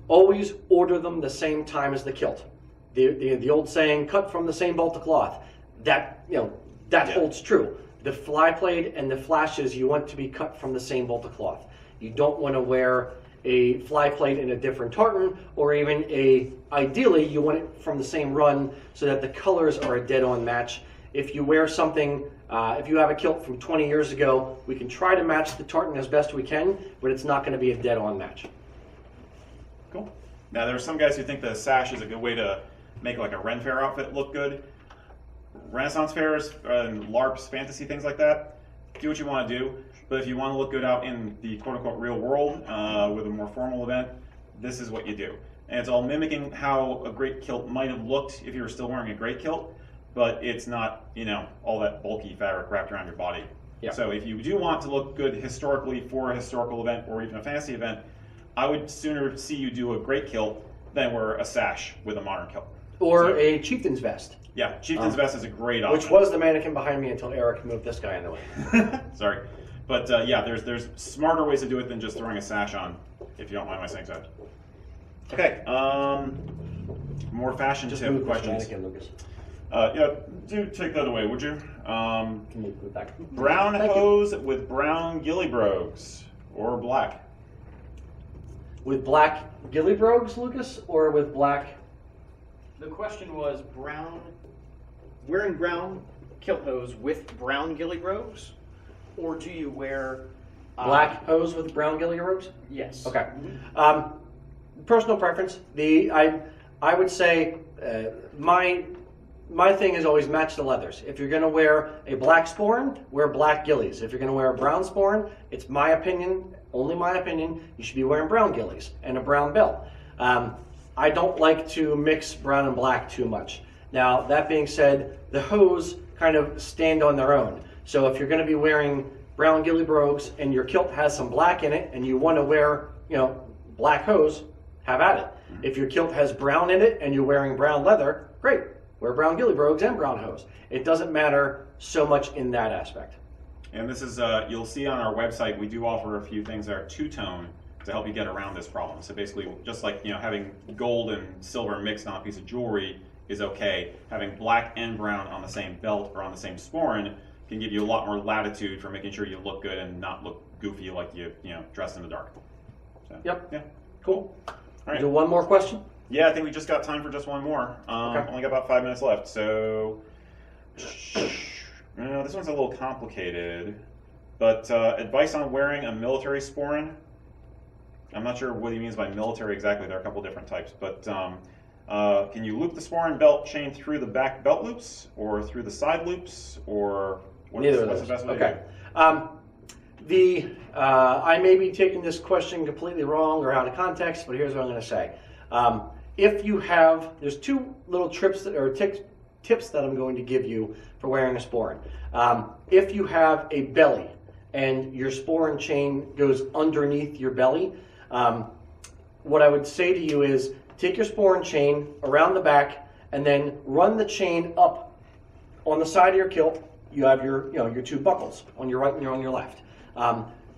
A: Always order them the same time as the kilt. The old saying, cut from the same bolt of cloth. That holds true. The fly plaid and the flashes, you want to be cut from the same bolt of cloth. You don't want to wear a fly plate in a different tartan, or even ideally you want it from the same run so that the colors are a dead-on match. If you wear something, if you have a kilt from 20 years ago, we can try to match the tartan as best we can, but it's not going to be a dead-on match.
B: Cool. Now there are some guys who think the sash is a good way to make like a Ren Fair outfit look good. Renaissance fairs and LARPs, fantasy, things like that, do what you want to do. But if you want to look good out in the quote-unquote real world with a more formal event, this is what you do. And it's all mimicking how a great kilt might have looked if you were still wearing a great kilt, but it's not, all that bulky fabric wrapped around your body. Yeah. So if you do want to look good historically for a historical event or even a fantasy event, I would sooner see you do a great kilt than wear a sash with a modern kilt.
A: Or a chieftain's vest.
B: Yeah, chieftain's vest is a great option.
A: Which was the mannequin behind me until Eric moved this guy in the way.
B: Sorry. But yeah, there's smarter ways to do it than just throwing a sash on, if you don't mind my saying so. Okay, more fashion tip questions.
A: Mannequin, Lucas.
B: Yeah, do take that away, would you?
A: Can you put it back?
B: Brown hose with brown ghillie brogues, or black?
A: With black ghillie brogues, Lucas, or with black?
C: The question was wearing brown kilt hose with brown ghillie brogues, or do you wear
A: black hose with brown ghillie brogues?
C: Yes.
A: Okay. Personal preference. I would say my thing is always match the leathers. If you're going to wear a black sporran, wear black ghillies. If you're going to wear a brown sporran, it's my opinion, only my opinion, you should be wearing brown ghillies and a brown belt. I don't like to mix brown and black too much. Now, that being said, the hose kind of stand on their own. So if you're going to be wearing brown ghillie brogues and your kilt has some black in it and you want to wear, black hose, have at it. If your kilt has brown in it and you're wearing brown leather, great. Wear brown ghillie brogues and brown hose. It doesn't matter so much in that aspect.
B: And this is, you'll see on our website, we do offer a few things that are two-tone to help you get around this problem. So basically, just like having gold and silver mixed on a piece of jewelry is okay, having black and brown on the same belt or on the same sporran can give you a lot more latitude for making sure you look good and not look goofy like you dressed in the dark. So,
A: yep.
B: Yeah.
A: Cool.
B: All right.
A: Do one more question?
B: Yeah, I think we just got time for just one more.
A: Okay.
B: Only got about 5 minutes left, so this one's a little complicated. But advice on wearing a military sporran. I'm not sure what he means by military exactly. There are a couple different types, but can you loop the sporran belt chain through the back belt loops or through the side loops, or what's the best way to do it? I may be taking this question completely wrong or out of context, but here's what I'm going to say. If you have, there's two little tips that I'm going to give you for wearing a sporran. If you have a belly and your sporran chain goes underneath your belly, what I would say to you is take your sporran chain around the back and then run the chain up on the side of your kilt. You have your two buckles on your right and on your left.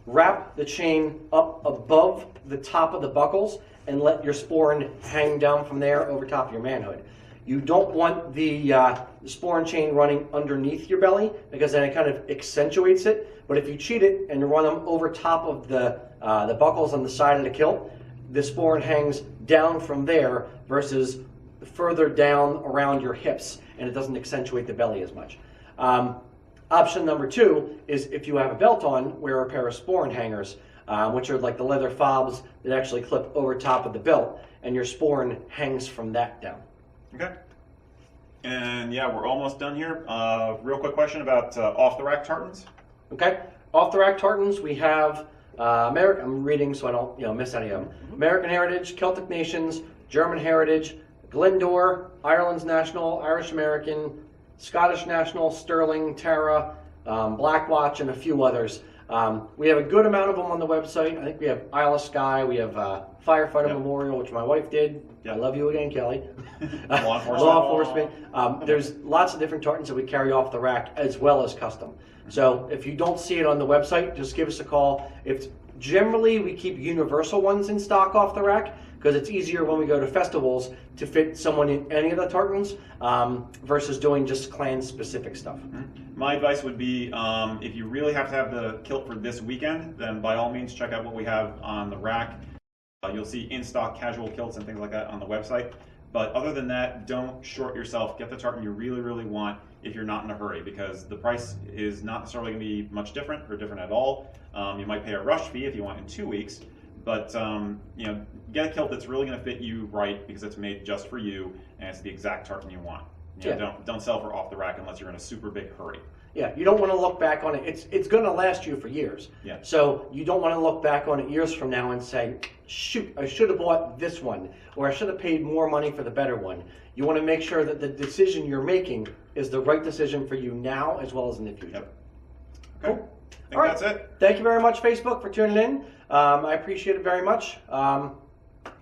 B: Wrap the chain up above the top of the buckles and let your sporran hang down from there over top of your manhood. You don't want the sporran chain running underneath your belly because then it kind of accentuates it. But if you cheat it and run them over top of the buckles on the side of the kilt, the sporran hangs down from there versus further down around your hips, and it doesn't accentuate the belly as much. Option number two is if you have a belt on, wear a pair of sporran hangers, which are like the leather fobs that actually clip over top of the belt, and your sporran hangs from that down. Okay. And yeah, we're almost done here. Real quick question about off-the-rack tartans.
A: Okay. Off-the-rack tartans, we have I'm reading so I don't miss any of them. American Heritage, Celtic Nations, German Heritage, Glendore, Ireland's National, Irish American, Scottish National, Sterling, Tara, Black Watch, and a few others. We have a good amount of them on the website. I think we have Isle of Skye, we have Firefighter Memorial, which my wife did. I love you again, Kelly.
B: Law enforcement.
A: Law enforcement. There's lots of different tartans that we carry off the rack as well as custom. So if you don't see it on the website, just give us a call. Generally, we keep universal ones in stock off the rack because it's easier when we go to festivals to fit someone in any of the tartans versus doing just clan-specific stuff.
B: My advice would be if you really have to have the kilt for this weekend, then by all means check out what we have on the rack. You'll see in-stock casual kilts and things like that on the website. But other than that, don't short yourself. Get the tartan you really, really want if you're not in a hurry, because the price is not necessarily going to be much different or different at all. You might pay a rush fee if you want in 2 weeks, but get a kilt that's really going to fit you right because it's made just for you and it's the exact tartan you want. Don't sell for off the rack unless you're in a super big hurry.
A: Yeah, you don't want to look back on it. It's going to last you for years.
B: Yeah.
A: So you don't want to look back on it years from now and say, shoot, I should have bought this one, or I should have paid more money for the better one. You want to make sure that the decision you're making is the right decision for you now as well as in the future.
B: Yep. Okay.
A: Cool.
B: I think that's it.
A: Thank you very much, Facebook, for tuning in. I appreciate it very much.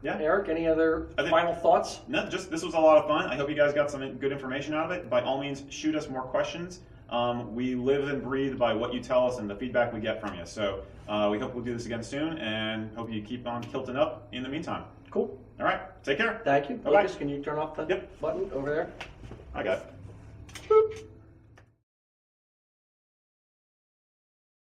A: Eric, any other final thoughts?
B: No, this was a lot of fun. I hope you guys got some good information out of it. By all means, shoot us more questions. We live and breathe by what you tell us and the feedback we get from you. So we hope we'll do this again soon, and hope you keep on kilting up in the meantime.
A: Cool.
B: All right. Take care.
A: Thank you.
B: Bye-bye.
A: Lucas, can you turn off the button over there?
B: I got it.
A: Boop.